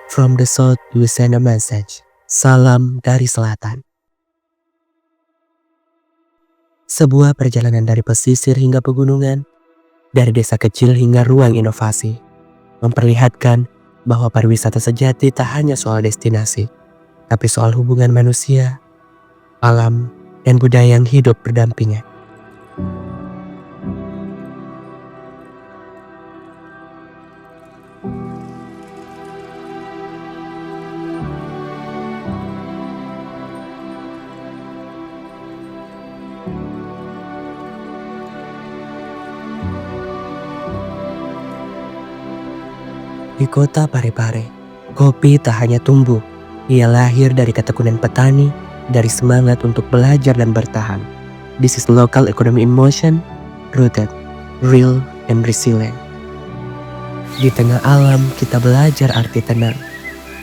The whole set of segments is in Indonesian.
From the south we send a message. Salam dari selatan. Sebuah perjalanan dari pesisir hingga pegunungan, dari desa kecil hingga ruang inovasi, memperlihatkan bahwa pariwisata sejati tak hanya soal destinasi, tapi soal hubungan manusia, alam, dan budaya yang hidup berdampingan. Di kota Parepare, kopi tak hanya tumbuh, ia lahir dari ketekunan petani, dari semangat untuk belajar dan bertahan. This is local economy in motion, rooted, real, and resilient. Di tengah alam kita belajar arti tenang.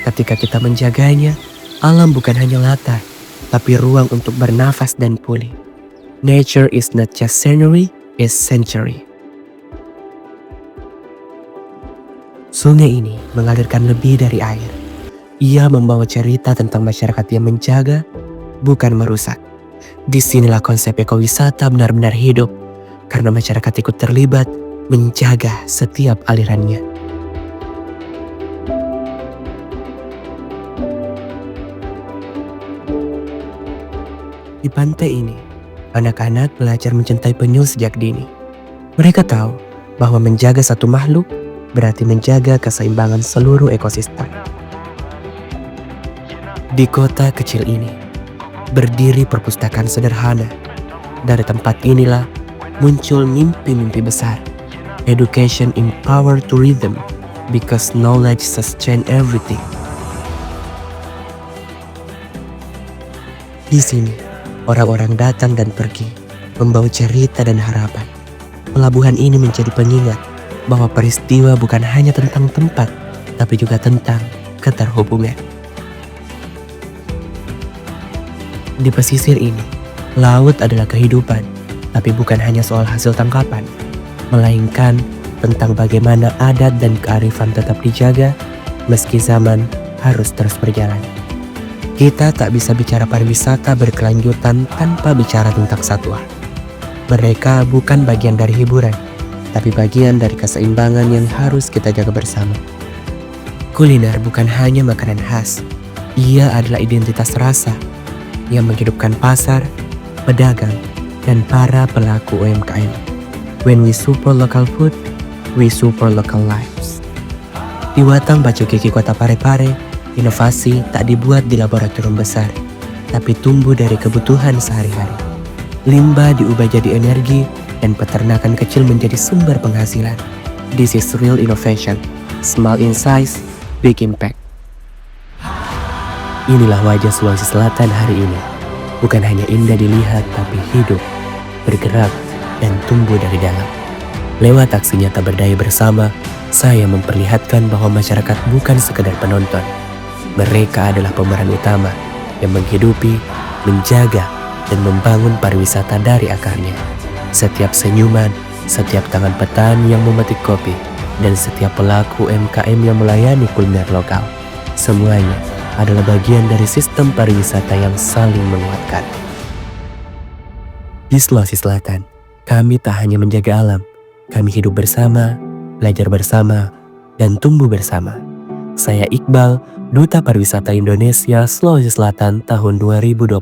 Ketika kita menjaganya, alam bukan hanya latah, tapi ruang untuk bernafas dan pulih. Nature is not just scenery, it's century. Sungai ini mengalirkan lebih dari air. Ia membawa cerita tentang masyarakat yang menjaga, bukan merusak. Disinilah konsep ekowisata benar-benar hidup, karena masyarakat ikut terlibat menjaga setiap alirannya. Di pantai ini, anak-anak belajar mencintai penyu sejak dini. Mereka tahu bahwa menjaga satu makhluk berarti menjaga keseimbangan seluruh ekosistem. Di kota kecil ini, berdiri perpustakaan sederhana. Dari tempat inilah muncul mimpi-mimpi besar. Education empower tourism because knowledge sustain everything. Di sini, orang-orang datang dan pergi, membawa cerita dan harapan. Pelabuhan ini menjadi pengingat bahwa peristiwa bukan hanya tentang tempat, tapi juga tentang keterhubungan. Di pesisir ini, laut adalah kehidupan, tapi bukan hanya soal hasil tangkapan, melainkan tentang bagaimana adat dan kearifan tetap dijaga meski zaman harus terus berjalan. Kita tak bisa bicara pariwisata berkelanjutan tanpa bicara tentang satwa. Mereka bukan bagian dari hiburan, tapi bagian dari keseimbangan yang harus kita jaga bersama. Kuliner bukan hanya makanan khas, ia adalah identitas rasa yang menghidupkan pasar, pedagang, dan para pelaku UMKM. When we support local food, we support local lives. Di Watang Bacu Kiki Kota Parepare, inovasi tak dibuat di laboratorium besar, tapi tumbuh dari kebutuhan sehari-hari. Limbah diubah jadi energi, dan peternakan kecil menjadi sumber penghasilan. This is real innovation. Small in size, big impact. Inilah wajah Sulawesi Selatan hari ini. Bukan hanya indah dilihat, tapi hidup, bergerak, dan tumbuh dari dalam. Lewat aksi nyata berdaya bersama, saya memperlihatkan bahwa masyarakat bukan sekedar penonton. Mereka adalah pemeran utama yang menghidupi, menjaga, dan membangun pariwisata dari akarnya. Setiap senyuman, setiap tangan petani yang memetik kopi, dan setiap pelaku UMKM yang melayani kuliner lokal. Semuanya adalah bagian dari sistem pariwisata yang saling menguatkan. Di Sulawesi Selatan, kami tak hanya menjaga alam, kami hidup bersama, belajar bersama, dan tumbuh bersama. Saya Iqbal, Duta Pariwisata Indonesia Sulawesi Selatan tahun 2025.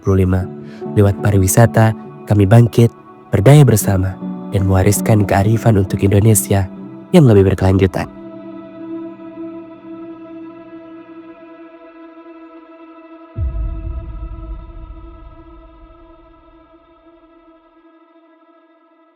Lewat pariwisata, kami bangkit, berdaya bersama, dan mewariskan kearifan untuk Indonesia yang lebih berkelanjutan.